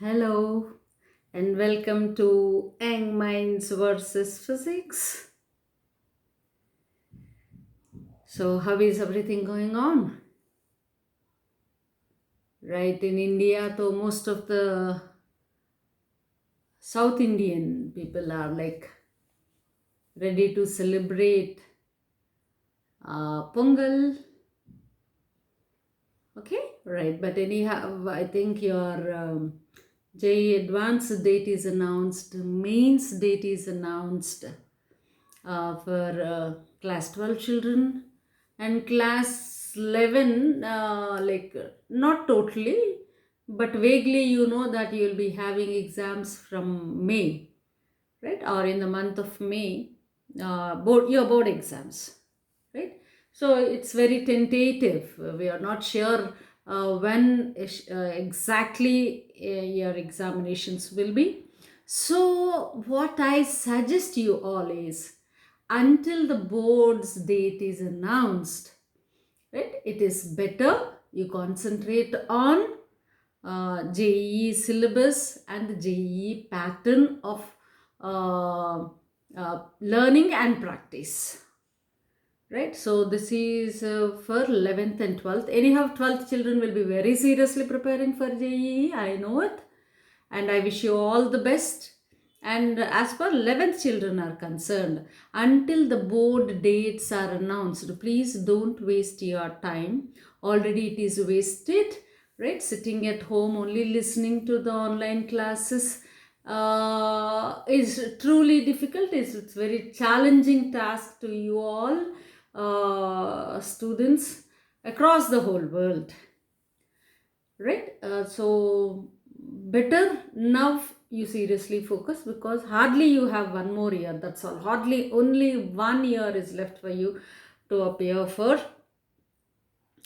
Hello and welcome to Young Minds versus Physics. So, how is everything going on? Right in India, though most of the South Indian people are like ready to celebrate Pongal. Okay, right. But anyhow, I think your JE advanced date is announced, mains date is announced for class 12 children and class 11 not totally but vaguely that you will be having exams from May, right, or in the month of May, board exams, right? So it's very tentative. We are not sure when exactly your examinations will be. So what I suggest you all is, until the board's date is announced, right, it is better you concentrate on JEE syllabus and the JEE pattern of learning and practice, right? So this is for 11th and 12th. Anyhow, 12th children will be very seriously preparing for JEE, I know it, and I wish you all the best. And as far 11th children are concerned, until the board dates are announced, please don't waste your time. Already it is wasted, right? Sitting at home only listening to the online classes is truly difficult. It's very challenging task to you all students across the whole world, right? So better now you seriously focus, because hardly you have one more year, that's all. Hardly only 1 year is left for you to appear for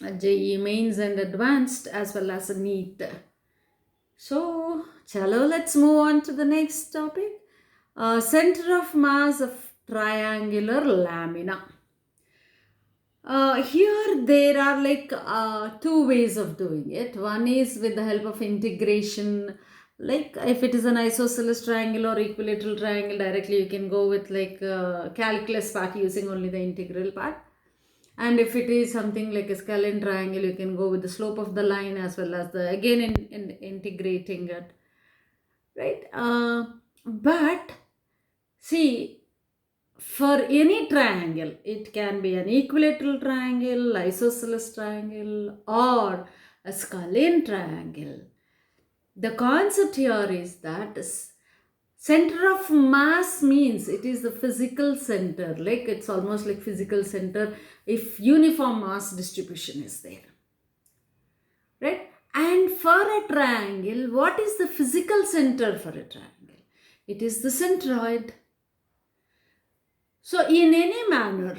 JEE mains and advanced as well as a NEET. So chalo, let's move on to the next topic. Center of mass of triangular lamina. Here there are like two ways of doing it. One is with the help of integration, like if it is an isosceles triangle or equilateral triangle, directly you can go with like calculus part using only the integral part. And if it is something like a scalene triangle, you can go with the slope of the line as well as the again in integrating it, right? But see, for any triangle, it can be an equilateral triangle, isosceles triangle, or a scalene triangle. The concept here is that center of mass means it is the physical center, like it's almost like physical center if uniform mass distribution is there, right? And for a triangle, what is the physical center for a triangle? It is the centroid. So in any manner,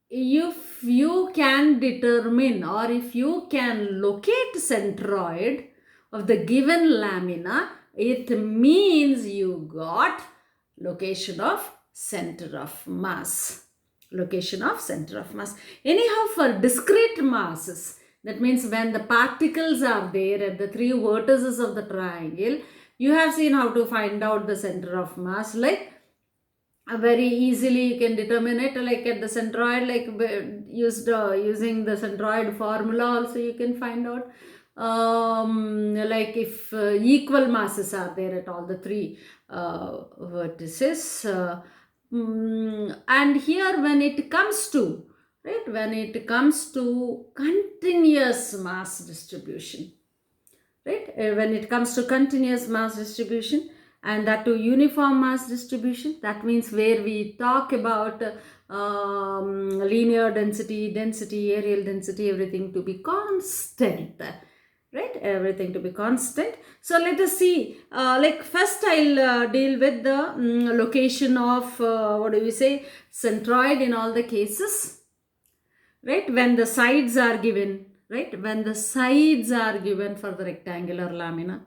if you can determine or if you can locate centroid of the given lamina, it means you got location of center of mass. Location of center of mass. Anyhow, for discrete masses, that means when the particles are there at the three vertices of the triangle, you have seen how to find out the center of mass, like very easily you can determine it, like at the centroid, like using the centroid formula also you can find out, like if equal masses are there at all the three vertices, and here when it comes to, right, when it comes to continuous mass distribution, right, when it comes to continuous mass distribution and that to uniform mass distribution, that means where we talk about linear density, areal density, everything to be constant, right, everything to be constant. So let us see, like first I'll deal with the location of what do we say, centroid in all the cases, right, when the sides are given, right, when the sides are given for the rectangular lamina,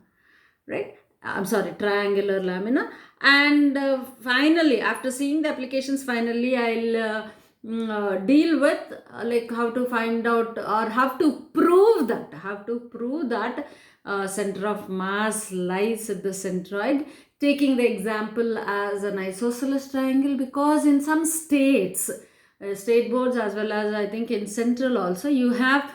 right, I'm sorry, triangular lamina. And finally, after seeing the applications, finally I'll deal with like how to find out or have to prove that center of mass lies at the centroid, taking the example as an isosceles triangle, because in some states, state boards as well as I think in central also, you have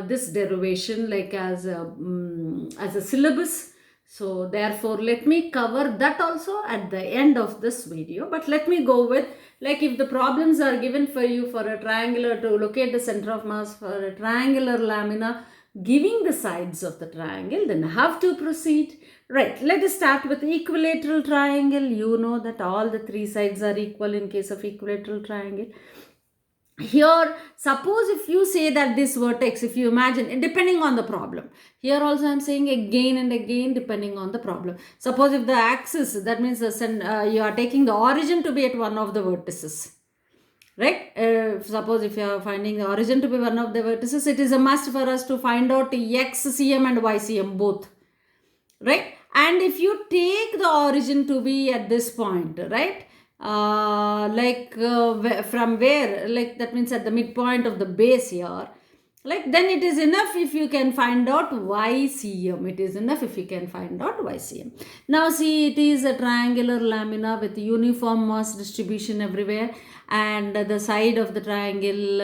this derivation like as a syllabus. So therefore let me cover that also at the end of this video, but let me go with, like, if the problems are given for you for a triangular, to locate the center of mass for a triangular lamina giving the sides of the triangle, then I have to proceed. Right, let us start with equilateral triangle. You know that all the three sides are equal in case of equilateral triangle. Here, suppose if you say that this vertex, if you imagine, depending on the problem, here also I'm saying again and again, depending on the problem. Suppose if the axis, that means you are taking the origin to be at one of the vertices, right? Suppose if you are finding the origin to be one of the vertices, it is a must for us to find out xcm and ycm both, right? And if you take the origin to be at this point, right, from where, like that means at the midpoint of the base here, like then it is enough if you can find out ycm. It is enough if you can find out ycm. Now see, it is a triangular lamina with uniform mass distribution everywhere, and the side of the triangle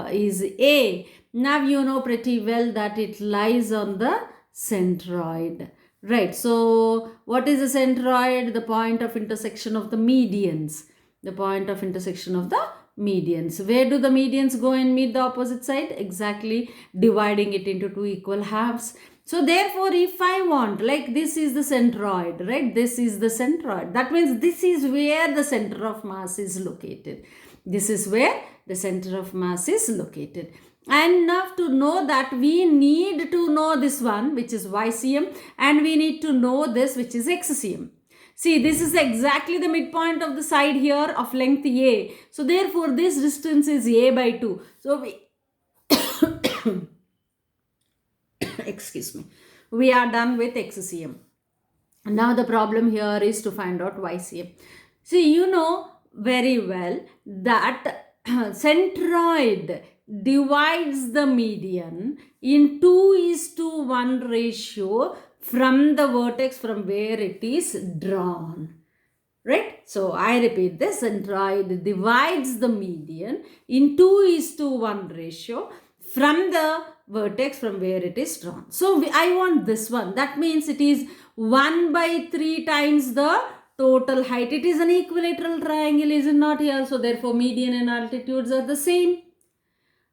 is A. Now you know pretty well that it lies on the centroid. Right, so what is the centroid? The point of intersection of the medians. The point of intersection of the medians. Where do the medians go and meet the opposite side? Exactly, dividing it into two equal halves. So therefore, if I want, like this is the centroid, right? This is the centroid. That means this is where the center of mass is located. This is where the center of mass is located. And enough to know that we need to know this one, which is ycm, and we need to know this, which is xcm. See, this is exactly the midpoint of the side here of length A. So therefore, this distance is A by 2. So we excuse me, we are done with xcm. Now the problem here is to find out ycm. See, you know very well that centroid divides the median in 2:1 ratio from the vertex from where it is drawn. Right? So I repeat this, centroid divides the median in 2:1 ratio from the vertex from where it is drawn. So I want this one. That means it is 1/3 times the total height. It is an equilateral triangle, is it not here? So therefore median and altitudes are the same.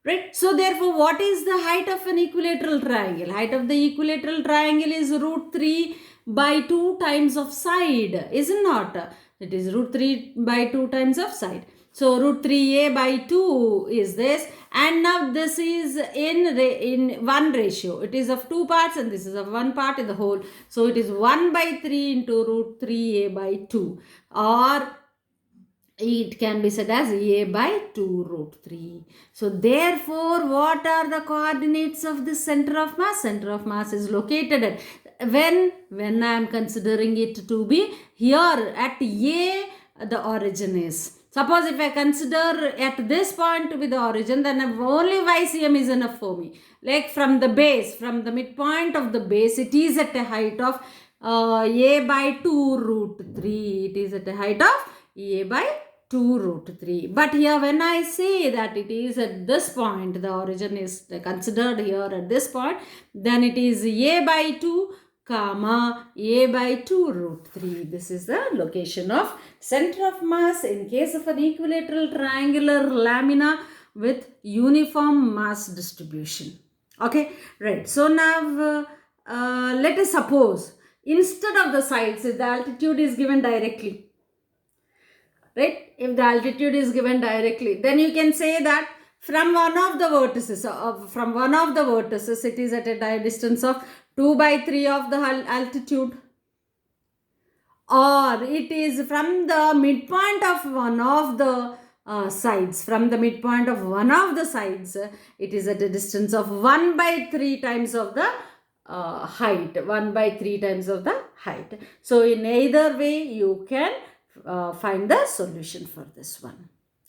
Right? So therefore, what is the height of an equilateral triangle? Height of the equilateral triangle is √3/2 times of side, is it not? It is √3/2 times of side. So √3a/2 is this, and now this is in one ratio. It is of two parts and this is of one part in the whole. So it is 1/3 into √3a/2, or it can be said as a/2√3. So therefore, what are the coordinates of the center of mass? Center of mass is located at, when I am considering it to be here at A, the origin is. Suppose if I consider at this point to be the origin, then only ycm is enough for me. Like from the base, from the midpoint of the base, it is at a height of a/2√3. It is at a height of a/2√3. But here when I say that it is at this point, the origin is considered here at this point, then it is a/2 comma a/2√3. This is the location of center of mass in case of an equilateral triangular lamina with uniform mass distribution. Okay, right. So now let us suppose instead of the sides, if the altitude is given directly, right? If the altitude is given directly, then you can say that from one of the vertices, it is at a distance of 2/3 of the altitude, or it is from the midpoint of one of the sides. From the midpoint of one of the sides, it is at a distance of 1/3 times of the height. 1/3 times of the height. So in either way, you can find the solution for this one.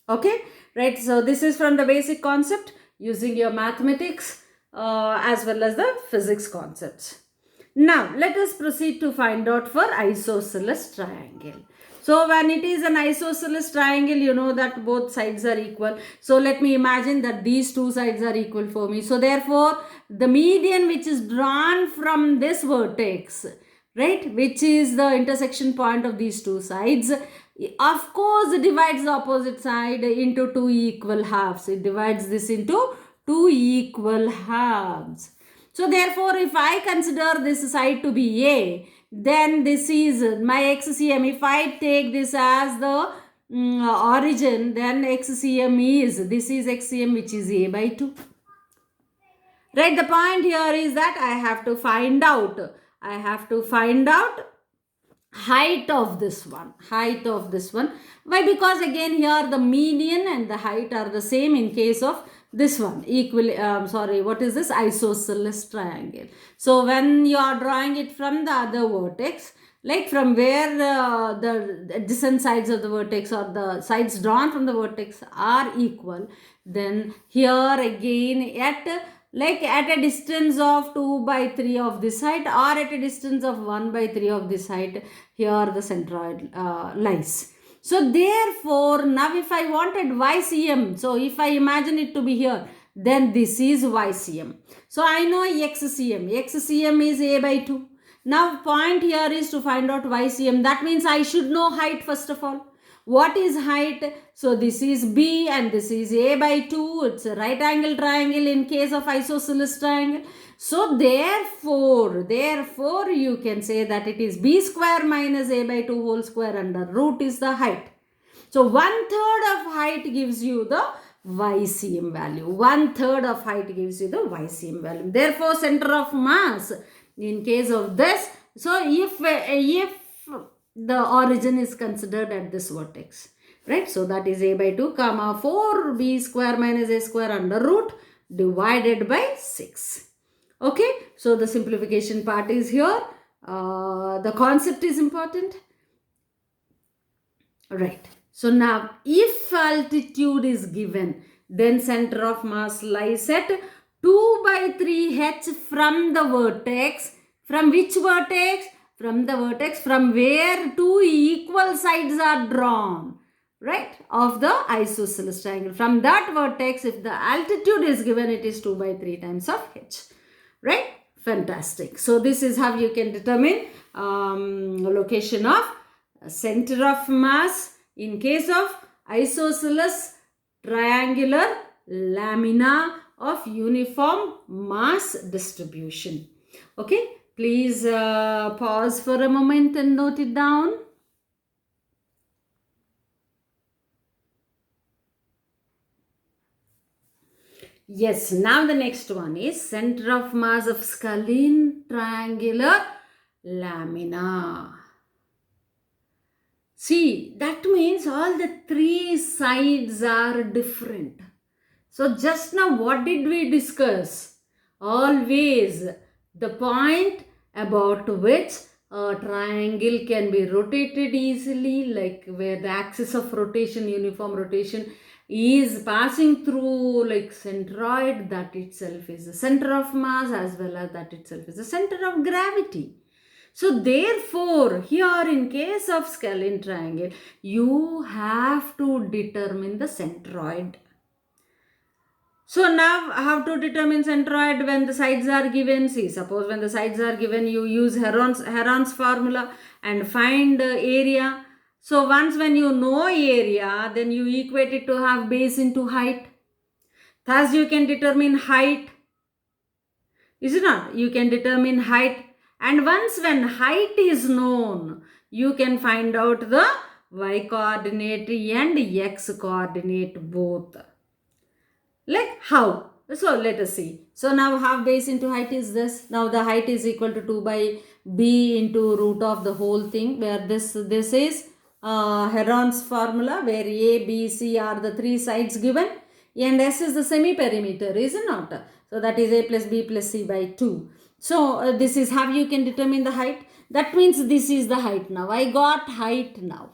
Okay, right? So this is from the basic concept using your mathematics as well as the physics concepts. Now let us proceed to find out for isosceles triangle. So when it is an isosceles triangle, you know that both sides are equal. So let me imagine that these two sides are equal for me. So therefore the median which is drawn from this vertex, right, which is the intersection point of these two sides, of course it divides the opposite side into two equal halves. It divides this into two equal halves. So therefore if I consider this side to be A, then this is my xcm. If I take this as the origin, then xcm is, this is xcm which is A by 2. Right, the point here is that I have to find out height of this one. Why? Because again here the median and the height are the same in case of this one, what is this, isosceles triangle. So when you are drawing it from the other vertex, like from where the adjacent sides of the vertex or the sides drawn from the vertex are equal, then here again at a distance of 2 by 3 of this side or at a distance of 1 by 3 of this side, here the centroid lies. So therefore now if I wanted YCM, so if I imagine it to be here, then this is YCM. So I know XCM is A by 2. Now point here is to find out YCM. That means I should know height first of all. What is height? So this is B and this is A by 2. It's a right angle triangle in case of isosceles triangle. So therefore you can say that it is B square minus A by 2 whole square under root is the height. So 1/3 of height gives you the YCM value. 1/3 of height gives you the YCM value. Therefore center of mass in case of this, so if the origin is considered at this vertex, right, so that is A by 2 comma 4 B square minus A square under root divided by 6. Okay, so the simplification part is here. The concept is important, right? So now if altitude is given, then center of mass lies at 2 by 3 h from the vertex. From which vertex? From the vertex from where two equal sides are drawn, right, of the isosceles triangle. From that vertex, if the altitude is given, it is 2 by 3 times of h, right? Fantastic. So this is how you can determine location of center of mass in case of isosceles triangular lamina of uniform mass distribution. Okay, please pause for a moment and note it down. Yes, now the next one is center of mass of scalene triangular lamina. See, that means all the three sides are different. So just now what did we discuss? Always the point about which a triangle can be rotated easily, like where the axis of rotation, uniform rotation, is passing through like centroid, that itself is the center of mass, as well as that itself is the center of gravity. So therefore, here in case of scalene triangle, you have to determine the centroid. So now how to determine centroid when the sides are given? See, suppose when the sides are given, you use Heron's formula and find area. So once when you know area, then you equate it to have base into height. Thus you can determine height. Is it not? You can determine height. And once when height is known, you can find out the y coordinate and x coordinate both. Like how? So let us see. So now half base into height is this. Now the height is equal to 2 by b into root of the whole thing, where this is Heron's formula, where a, b, c are the three sides given, and s is the semi-perimeter, is it not? So that is a plus b plus c by 2. So this is how you can determine the height. That means this is the height now. I got height now.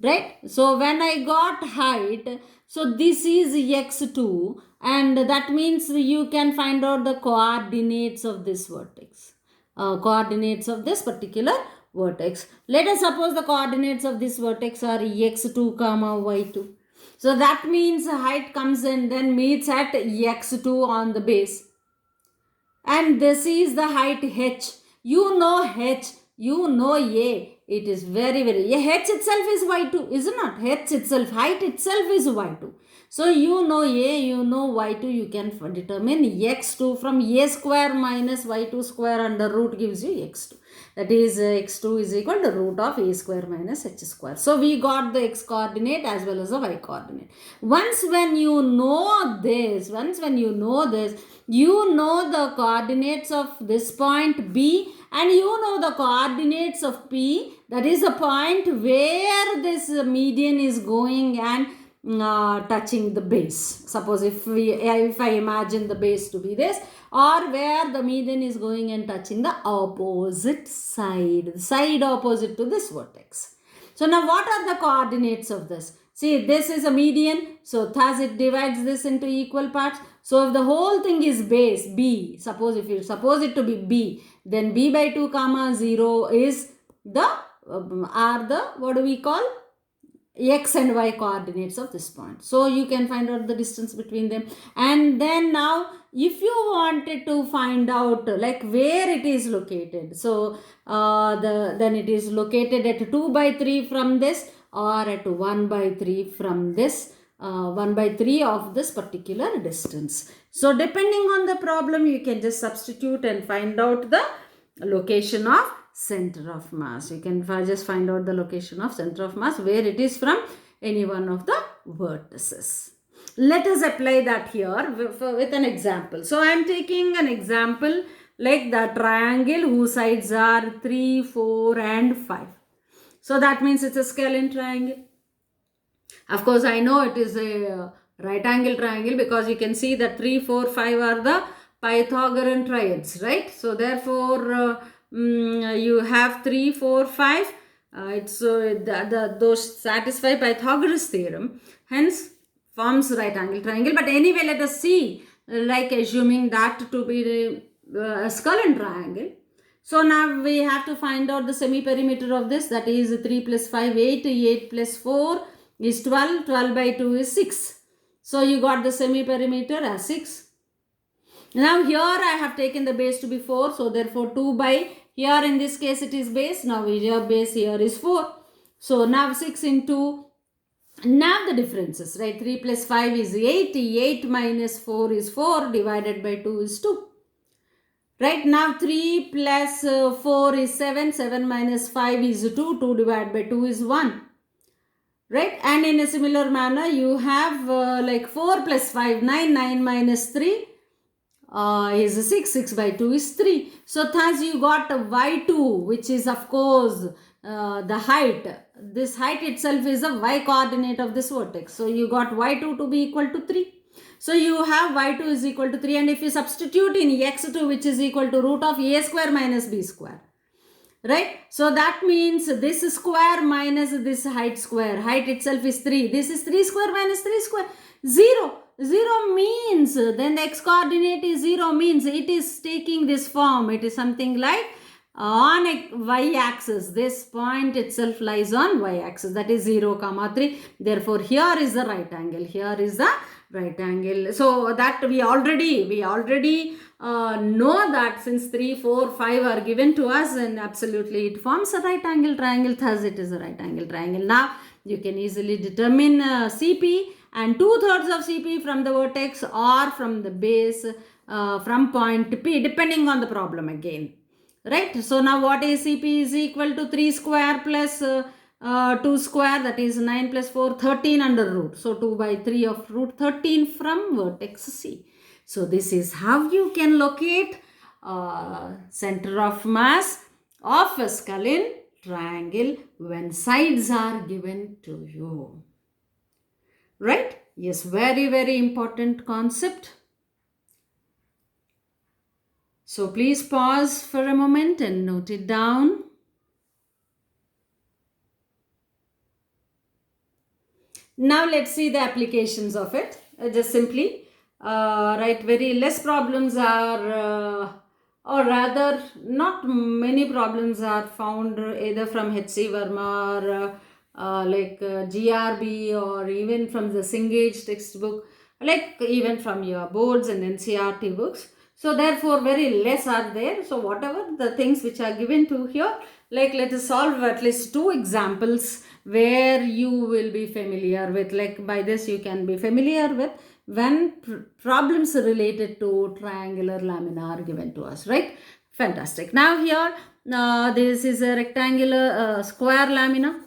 right? So when I got height, so this is x2, and that means you can find out the coordinates of this vertex, coordinates of this particular vertex. Let us suppose the coordinates of this vertex are x2 comma y2. So that means height comes and then meets at x2 on the base, and this is the height h. You know h, you know a. It is very, very, h itself is y2, is it not? H itself, height itself is y2. So you know a, you know y2, you can determine x2 from a square minus y2 square under root gives you x2. That is x2 is equal to root of a square minus h square. So we got the x coordinate as well as the y coordinate. Once when you know this, you know the coordinates of this point B, and you know the coordinates of P, that is the point where this median is going and touching the base. Suppose if I imagine the base to be this, or where the median is going and touching the opposite side opposite to this vertex. So now what are the coordinates of this? See, this is a median, so thus it divides this into equal parts. So if the whole thing is base B, suppose if you suppose it to be B, then B by 2 comma 0 is the are the, what do we call, x and y coordinates of this point. So you can find out the distance between them. And then now if you wanted to find out like where it is located, so then it is located at 2 by 3 from this, or at 1 by 3 from this, 1 by 3 of this particular distance. So depending on the problem, you can just substitute and find out the location of center of mass. You can just find out the location of center of mass, where it is from any one of the vertices. Let us apply that here with an example. So I am taking an example like the triangle whose sides are 3, 4 and 5. So that means it's a scalene triangle. Of course, I know it is a right angle triangle because you can see that 3, 4, 5 are the Pythagorean triads, right? So therefore, you have 3, 4, 5. Those satisfy Pythagoras theorem. Hence, forms right angle triangle. But anyway, let us see, like assuming that to be a scalene triangle. So now we have to find out the semi-perimeter of this. That is 3 plus 5, 8. 8 plus 4 is 12. 12 by 2 is 6. So you got the semi-perimeter as 6. Now here I have taken the base to be 4. So therefore 2 by, here in this case it is base. Now your base here is 4. So now 6 into, now the differences, right? 3 plus 5 is 8. 8 minus 4 is 4. Divided by 2 is 2. Right, now 3 plus 4 is 7. 7 minus 5 is 2. 2 divided by 2 is 1. Right, and in a similar manner you have like 4 plus 5, 9. 9 minus 3 is 6. 6 by 2 is 3. So thus you got y2, which is of course the height. This height itself is the y coordinate of this vertex. So you got y2 to be equal to 3. So you have y2 is equal to 3, and if you substitute in x2, which is equal to root of a square minus b square, right? So that means this square minus this height square. Height itself is 3. This is 3 square minus 3 square. 0. 0 means, then the x coordinate is 0 means it is taking this form. It is something like on y axis. This point itself lies on y axis. That is 0 comma 3. Therefore here is the right angle. Here is the right angle. So that we already know that since 3, 4, 5 are given to us, and absolutely it forms a right angle triangle. Thus it is a right angle triangle. Now you can easily determine CP, and 2/3 of CP from the vertex or from the base from point P, depending on the problem again. Right. So now what is CP is equal to 3 square plus 2 square, that is 9 plus 4, 13 under root. So 2 by 3 of root 13 from vertex C. So this is how you can locate center of mass of a scalene triangle when sides are given to you. Right? Yes, very, very important concept. So please pause for a moment and note it down. Now let's see the applications of it. Just simply write very less problems are or rather not many problems are found either from H.C. Verma or GRB or even from the Singage textbook, like even from your boards and NCRT books. So therefore very less are there. So whatever the things which are given to here, like let us solve at least 2 examples where you will be familiar with, like by this you can be familiar with when problems related to triangular lamina are given to us, right? Fantastic. Now here this is a rectangular square lamina,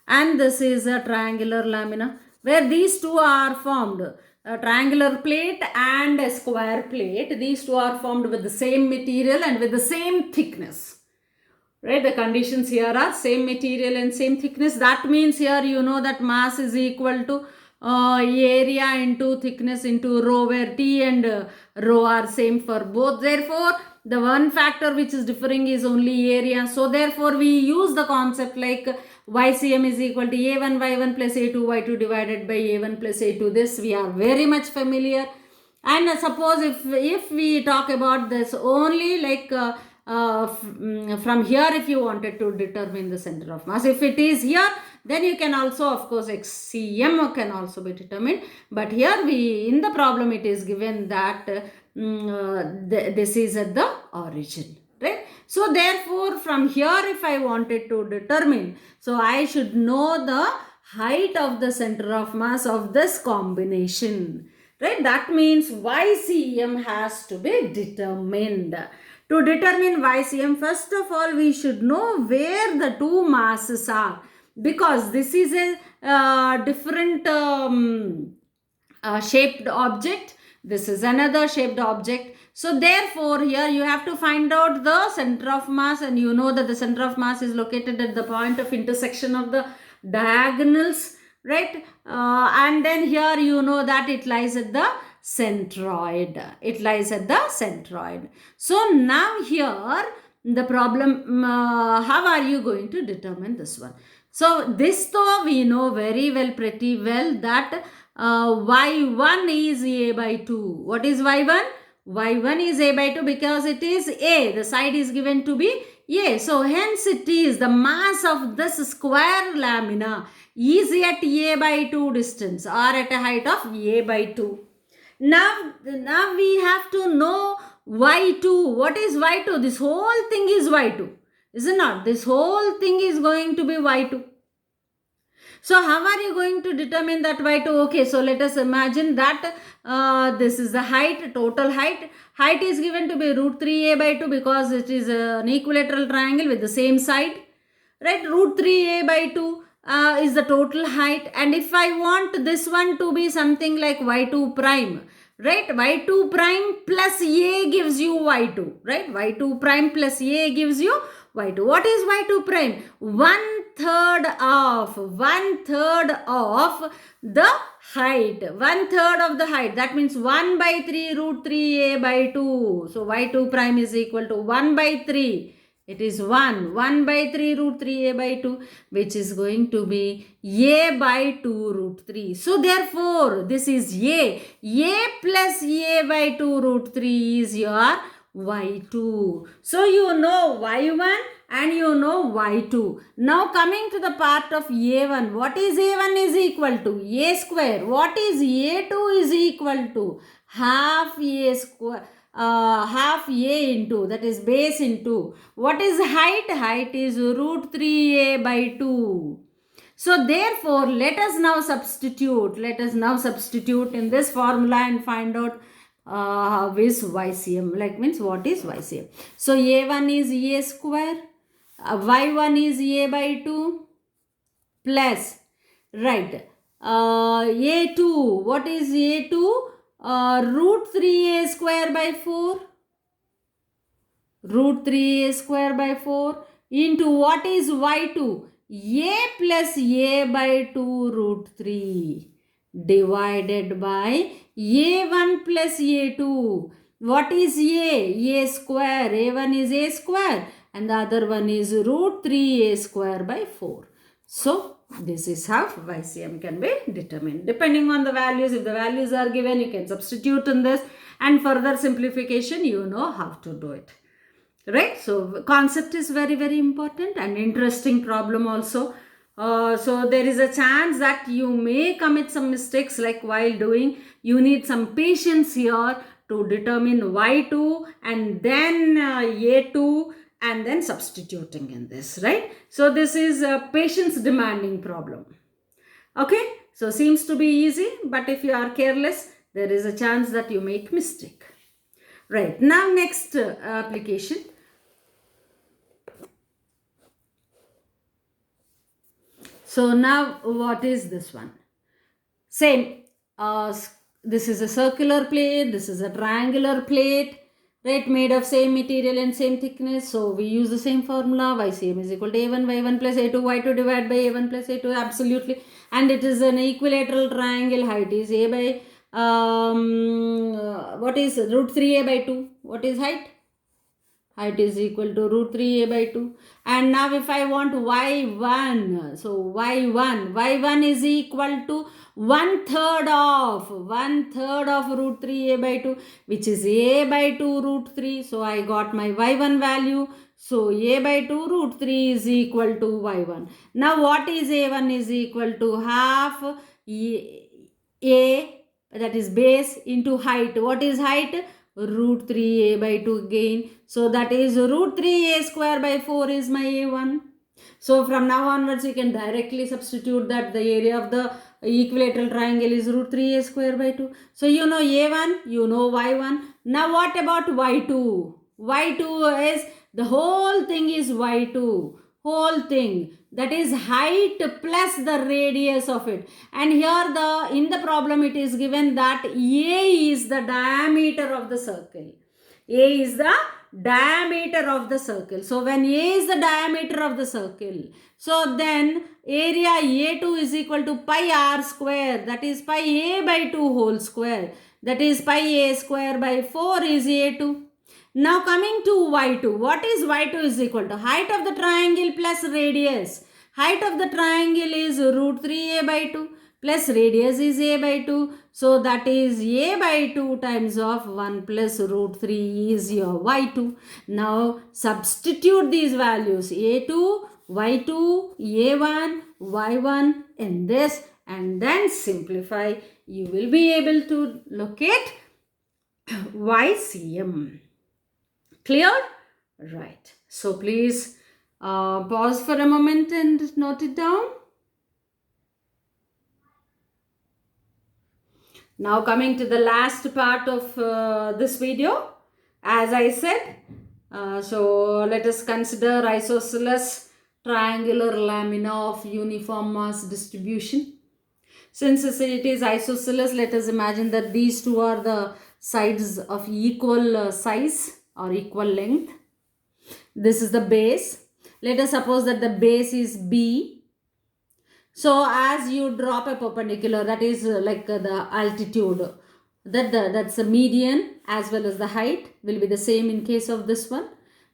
and this is a triangular lamina, where these two are formed, a triangular plate and a square plate. These two are formed with the same material and with the same thickness, right? The conditions here are same material and same thickness. That means here you know that mass is equal to area into thickness into rho, where T and rho are same for both. Therefore the one factor which is differing is only area. So therefore we use the concept like YCM is equal to A1 Y1 plus A2 Y2 divided by A1 plus A2. This we are very much familiar. And suppose if we talk about this only like from here, if you wanted to determine the center of mass, if it is here, then you can also, of course, XCM can also be determined. But here in the problem it is given that this is at the origin, right? So therefore from here if I wanted to determine, so I should know the height of the center of mass of this combination, right? That means YCM has to be determined. To determine YCM, first of all we should know where the two masses are, because this is a different shaped object, this is another shaped object. So therefore here you have to find out the center of mass, and you know that the center of mass is located at the point of intersection of the diagonals, right? And then here you know that it lies at the centroid. It lies at the centroid. So now here the problem, how are you going to determine this one? So this though we know very well, pretty well, that y1 is a by 2. What is y1? Y1 is a by 2 because it is a, the side is given to be a. So hence it is the mass of this square lamina is at a by 2 distance, or at a height of a by 2. Now we have to know y2. What is y2? This whole thing is y2, is it not? This whole thing is going to be y2. So how are you going to determine that y2? Okay, so let us imagine that this is the height, total height. Height is given to be root 3a by 2 because it is an equilateral triangle with the same side, right? Root 3a by 2 is the total height. And if I want this one to be something like y2 prime, right? y2 prime plus a gives you y2, right? y2 prime plus a gives you y2. What is y2 prime? One third of the height. One third of the height. That means 1 by 3 root 3a by 2. So y2 prime is equal to 1 by 3. It is 1 by 3 root 3a by 2, which is going to be a by 2 root 3. So therefore this is a plus a by 2 root 3 is your y2. So you know y1 and you know y2. Now coming to the part of a1. What is a1 is equal to a square. What is a2 is equal to half a square. Half a into, that is base into, what is height? Height is root 3a by 2. So therefore let us now substitute in this formula and find out is YCM, like means what is YCM. So a1 is a square, y1 is a by 2 plus, right, a2, what is a2? Root 3a square by 4, root 3a square by 4 into what is y2? A plus a by 2 root 3 divided by a1 plus a2. What is a square. A1 is a square and the other one is root 3a square by 4. So this is how YCM can be determined. Depending on the values, if the values are given, you can substitute in this, and further simplification, you know how to do it. Right? So concept is very, very important and interesting problem also. So there is a chance that you may commit some mistakes, like while doing, you need some patience here to determine Y2 and then A2 and then substituting in this, right? So this is a patience demanding problem. Okay, so seems to be easy, but if you are careless, there is a chance that you make mistake. Right, now next application. So now what is this one? Same, this is a circular plate, this is a triangular plate, right, made of same material and same thickness. So we use the same formula, YCM is equal to A1 Y1 plus A2 Y2 divided by A1 plus A2, absolutely. And it is an equilateral triangle, height is A by, what is root 3A by 2, what is height? Height is equal to root 3A by 2. And now if I want Y1, so Y1 is equal to 1/3 of root 3A by 2, which is A by 2 root 3. So I got my Y1 value. So A by 2 root 3 is equal to Y1. Now what is A1 is equal to half A, that is base, into height. What is height? Root 3A by 2 again. So that is root 3A square by 4 is my A1. So from now onwards you can directly substitute that the area of the equilateral triangle is root 3A square by 2. So you know A1, you know Y1. Now what about Y2? Y2 is, the whole thing is Y2. Whole thing, that is height plus the radius of it. And here in the problem it is given that A is the diameter of the circle. A is the diameter of the circle. So when A is the diameter of the circle, so then area A2 is equal to pi r square, that is pi A by 2 whole square, that is pi A square by 4 is A2. Now coming to Y2, what is Y2 is equal to? Height of the triangle plus radius. Height of the triangle is root 3A by 2 plus radius is A by 2. So that is A by 2 times of 1 plus root 3 is your Y2. Now substitute these values A2, Y2, A1, Y1 in this and then simplify. You will be able to locate YCM. Clear? Right. So please pause for a moment and note it down. Now coming to the last part of this video. As I said, so let us consider isosceles triangular lamina of uniform mass distribution. Since it is isosceles, let us imagine that these two are the sides of equal size or equal length. This is the base. Let us suppose that the base is B. So as you drop a perpendicular, that is like the altitude, that's the median as well as the height will be the same in case of this one,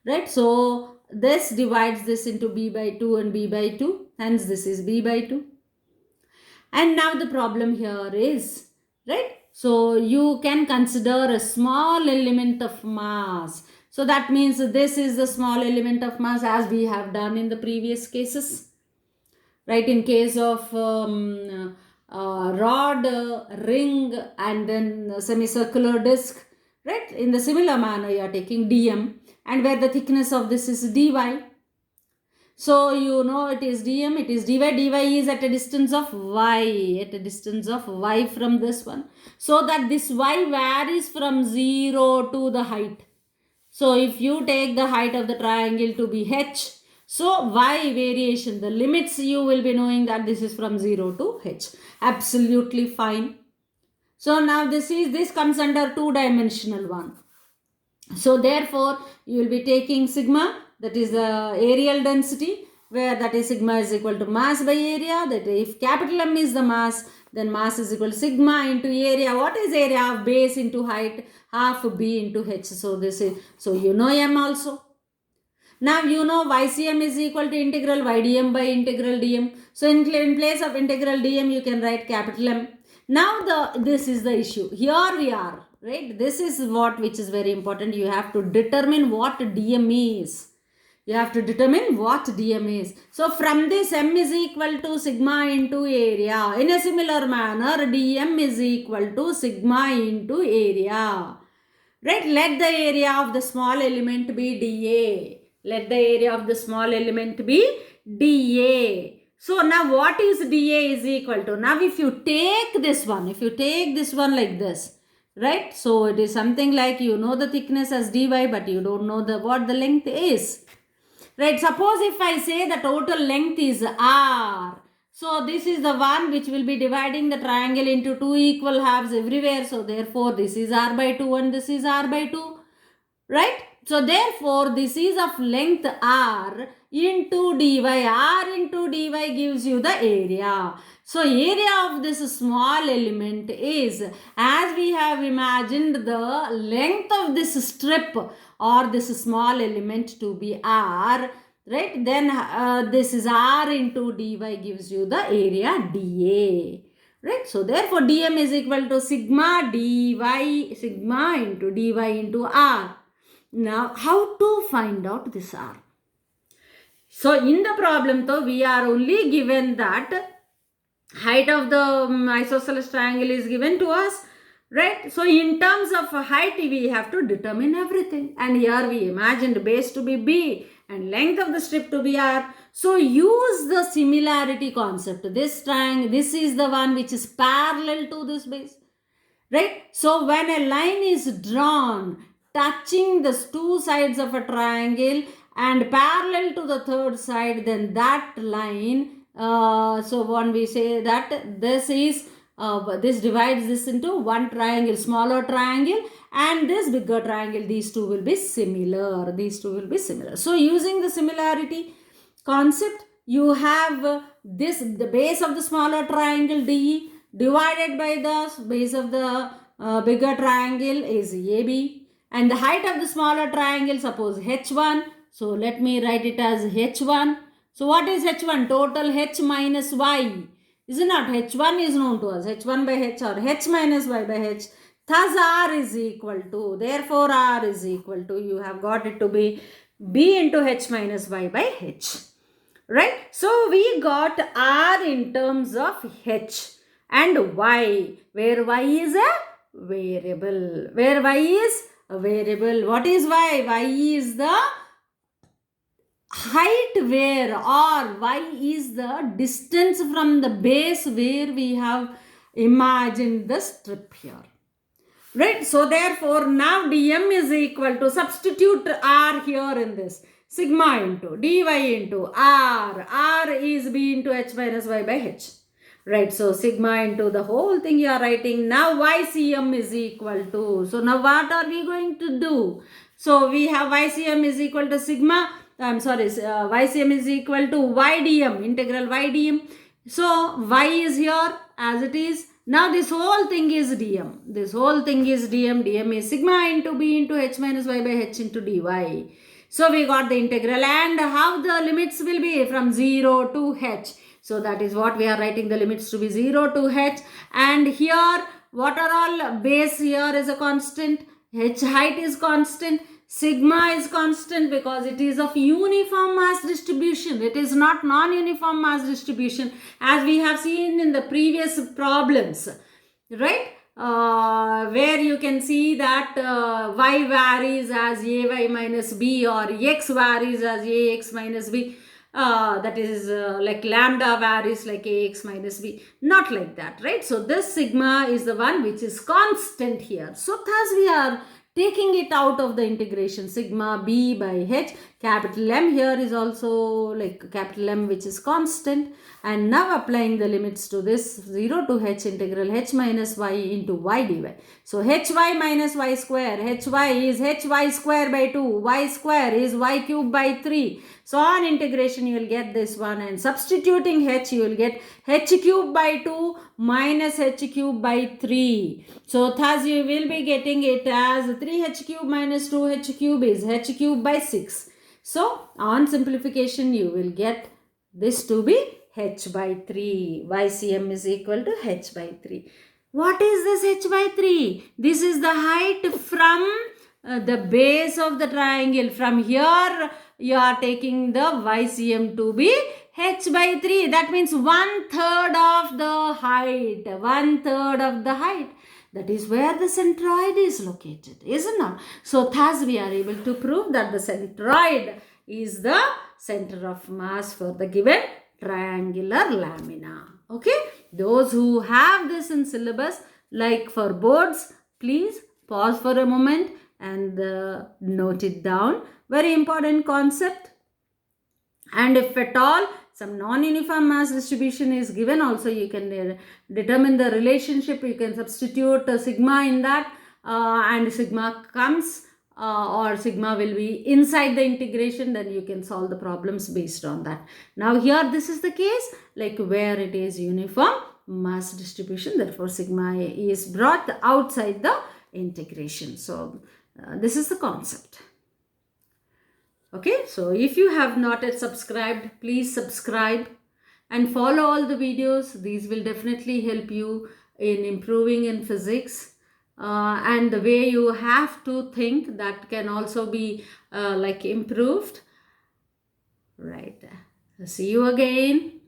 right? So this divides this into B by 2 and B by 2, hence this is B by 2. And now the problem here is, right? So you can consider a small element of mass. So that means this is the small element of mass as we have done in the previous cases. Right, in case of rod, ring and then semicircular disc, right? In the similar manner you are taking dm and where the thickness of this is dy. So you know it is dm, it is dy. Dy is at a distance of y, from this one. So that this y varies from 0 to the height. So if you take the height of the triangle to be h, so y variation, the limits you will be knowing that this is from 0 to h. Absolutely fine. So now this comes under two-dimensional one. So therefore you will be taking sigma, that is the areal density, where that is sigma is equal to mass by area. That if capital M is the mass, then mass is equal to sigma into area. What is area of base into height? Half B into h. So this is, so you know M also. Now you know YCM is equal to integral YDM by integral DM. So in place of integral DM, you can write capital M. Now this is the issue. Here we are, right? This is what which is very important. You have to determine what DM is. You have to determine what DM is. So from this, M is equal to sigma into area. In a similar manner, DM is equal to sigma into area. Right? Let the area of the small element be dA. Let the area of the small element be dA. So now what is dA is equal to? Now if you take this one like this, right? So it is something like you know the thickness as dy, but you don't know what the length is. Right? Suppose if I say the total length is r. So this is the one which will be dividing the triangle into two equal halves everywhere. So therefore this is r by 2 and this is r by 2. Right? So therefore this is of length r into dy. R into dy gives you the area. So area of this small element is, as we have imagined the length of this strip or this small element to be r, right? Then this is r into dy gives you the area dA. Right? So therefore dm is equal to sigma into dy into r. Now how to find out this r? So in the problem though, we are only given that height of the isosceles triangle is given to us, right? So in terms of height, we have to determine everything. And here we imagined base to be B and length of the strip to be R. So use the similarity concept. This triangle, this is the one which is parallel to this base, right? So when a line is drawn touching the two sides of a triangle and parallel to the third side, then that line, so when we say that this is this divides this into one triangle, smaller triangle, and this bigger triangle, these two will be similar. So using the similarity concept, you have the base of the smaller triangle DE divided by the base of the bigger triangle is AB, and the height of the smaller triangle, suppose H1. So let me write it as H1. So what is H1? Total H minus Y. Is it not? H1 is known to us. H1 by H or H minus Y by H. Thus R is equal to, therefore R is equal to, you have got it to be B into H minus Y by H. Right? So we got R in terms of H and Y, where Y is a variable. Where Y is a variable. What is Y? Y is the height where, or y is the distance from the base where we have imagined the strip here, right? So therefore now dm is equal to, substitute r here in this, sigma into dy into r is b into h minus y by h, right? So sigma into the whole thing you are writing. Now ycm is equal to, so now what are we going to do? So we have ycm is equal to sigma, YCM is equal to YDM, integral YDM. So Y is here as it is. Now this whole thing is DM. DM is sigma into B into H minus Y by H into dy. So we got the integral, and how the limits will be from 0 to H. So that is what we are writing, the limits to be 0 to H. And here what are all, base here is a constant, H height is constant, sigma is constant because it is of uniform mass distribution. It is not non-uniform mass distribution as we have seen in the previous problems, right? Where you can see that y varies as ay minus b, or x varies as ax minus b. That is like lambda varies like ax minus b. Not like that, right? So this sigma is the one which is constant here. So thus we are taking it out of the integration, sigma b by h. Capital M here is also like capital M which is constant, and now applying the limits to this 0 to h integral h minus y into y dy. So hy minus y square, hy is hy square by 2, y square is y cube by 3. So on integration you will get this one, and substituting h you will get h cube by 2 minus h cube by 3. So thus you will be getting it as 3h cube minus 2h cube is h cube by 6. So on simplification, you will get this to be h by 3. YCM is equal to h by 3. What is this h by 3? This is the height from the base of the triangle. From here, you are taking the YCM to be h by 3. That means 1/3 of the height. 1/3 of the height. That is where the centroid is located, isn't it? So thus we are able to prove that the centroid is the center of mass for the given triangular lamina. Okay, those who have this in syllabus, like for boards, please pause for a moment and note it down. Very important concept. And if at all some non-uniform mass distribution is given, also you can determine the relationship. You can substitute sigma in that and sigma comes or sigma will be inside the integration, then you can solve the problems based on that. Now here this is the case like where it is uniform mass distribution, therefore sigma is brought outside the integration. So this is the concept. Okay, so if you have not yet subscribed, please subscribe and follow all the videos. These will definitely help you in improving in physics. And the way you have to think, that can also be like improved. Right. See you again.